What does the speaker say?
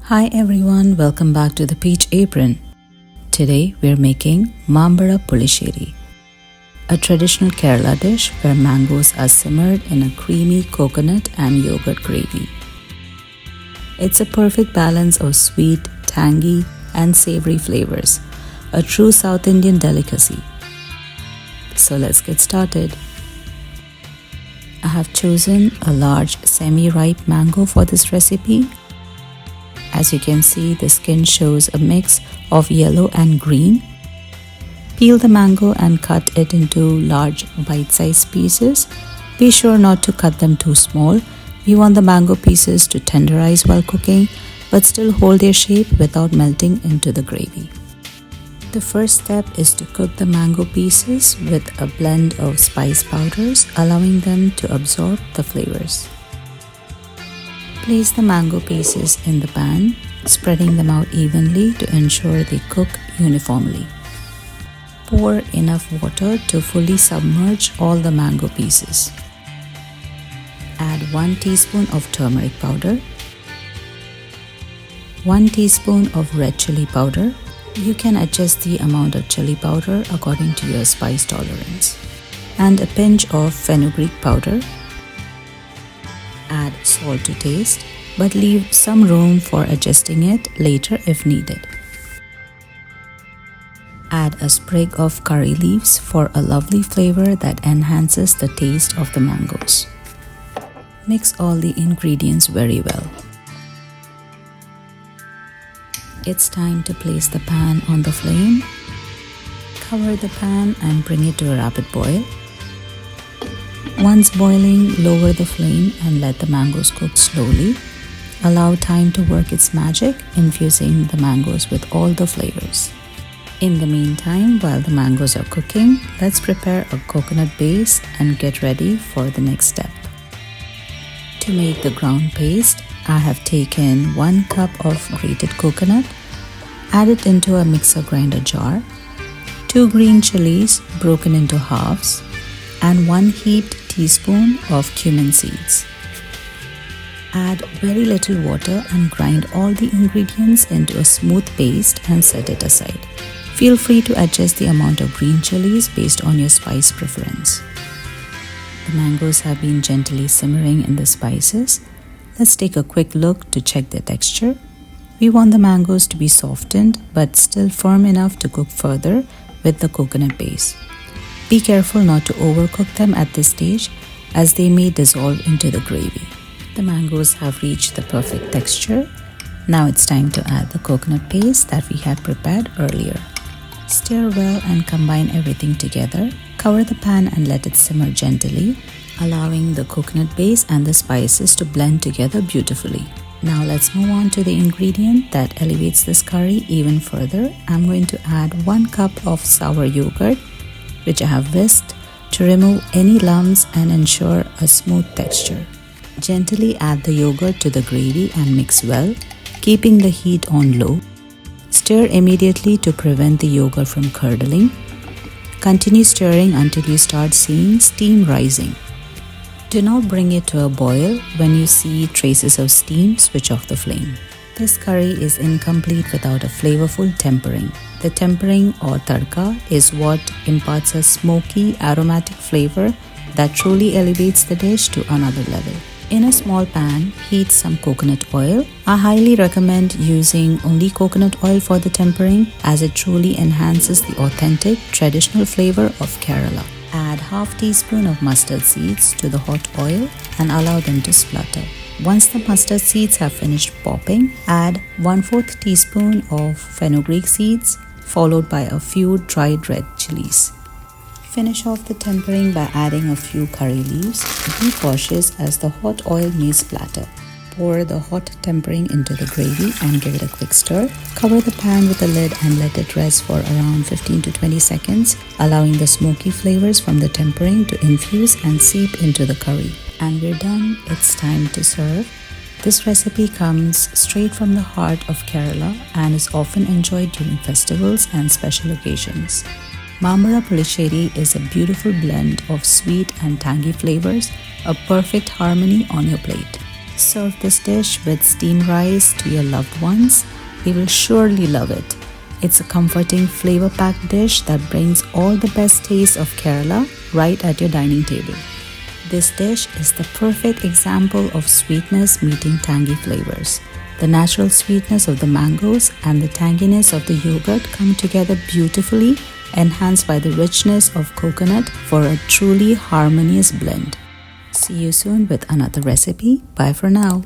Hi everyone, welcome back to the Peach Apron. Today we're making Mambazha Pulisherry, a traditional Kerala dish where mangoes are simmered in a creamy coconut and yogurt gravy. It's a perfect balance of sweet, tangy, and savory flavors, a true South Indian delicacy. So let's get started. I have chosen a large semi-ripe mango for this recipe. As you can see, the skin shows a mix of yellow and green. Peel the mango and cut it into large bite-sized pieces. Be sure not to cut them too small. We want the mango pieces to tenderize while cooking, but still hold their shape without melting into the gravy. The first step is to cook the mango pieces with a blend of spice powders, allowing them to absorb the flavors. Place the mango pieces in the pan, spreading them out evenly to ensure they cook uniformly. Pour enough water to fully submerge all the mango pieces. Add 1 teaspoon of turmeric powder, 1 teaspoon of red chili powder. You can adjust the amount of chili powder according to your spice tolerance, and a pinch of fenugreek powder. Add salt to taste, but leave some room for adjusting it later if needed. Add a sprig of curry leaves for a lovely flavor that enhances the taste of the mangoes. Mix all the ingredients very well. It's time to place the pan on the flame. Cover the pan and bring it to a rapid boil. Once boiling, lower the flame and let the mangoes cook slowly. Allow time to work its magic, infusing the mangoes with all the flavors. In the meantime, while the mangoes are cooking, let's prepare a coconut base and get ready for the next step. To make the ground paste, I have taken 1 cup of grated coconut, add it into a mixer grinder jar, 2 green chilies broken into halves, and 1 heaped teaspoon of cumin seeds. Add very little water and grind all the ingredients into a smooth paste and set it aside. Feel free to adjust the amount of green chilies based on your spice preference. The mangoes have been gently simmering in the spices. Let's take a quick look to check their texture. We want the mangoes to be softened but still firm enough to cook further with the coconut base. Be careful not to overcook them at this stage, as they may dissolve into the gravy. The mangoes have reached the perfect texture. Now it's time to add the coconut paste that we had prepared earlier. Stir well and combine everything together. Cover the pan and let it simmer gently, allowing the coconut base and the spices to blend together beautifully. Now let's move on to the ingredient that elevates this curry even further. I'm going to add 1 cup of sour yogurt, which I have whisked to remove any lumps and ensure a smooth texture. Gently add the yogurt to the gravy and mix well, keeping the heat on low. Stir immediately to prevent the yogurt from curdling. Continue stirring until you start seeing steam rising. Do not bring it to a boil. When you see traces of steam, switch off the flame. This curry is incomplete without a flavorful tempering. The tempering or tadka is what imparts a smoky, aromatic flavor that truly elevates the dish to another level. In a small pan, heat some coconut oil. I highly recommend using only coconut oil for the tempering, as it truly enhances the authentic, traditional flavor of Kerala. Add ½ teaspoon of mustard seeds to the hot oil and allow them to splutter. Once the mustard seeds have finished popping, add 1/4 teaspoon of fenugreek seeds, followed by a few dried red chilies. Finish off the tempering by adding a few curry leaves. Be cautious as the hot oil may splatter. Pour the hot tempering into the gravy and give it a quick stir. Cover the pan with a lid and let it rest for around 15 to 20 seconds, allowing the smoky flavors from the tempering to infuse and seep into the curry. And we're done. It's time to serve. This recipe comes straight from the heart of Kerala and is often enjoyed during festivals and special occasions. Mambazha Pulisherry is a beautiful blend of sweet and tangy flavors, a perfect harmony on your plate. Serve this dish with steamed rice to your loved ones. They will surely love it. It's a comforting, flavor-packed dish that brings all the best tastes of Kerala right at your dining table. This dish is the perfect example of sweetness meeting tangy flavors. The natural sweetness of the mangoes and the tanginess of the yogurt come together beautifully, enhanced by the richness of coconut for a truly harmonious blend. See you soon with another recipe. Bye for now.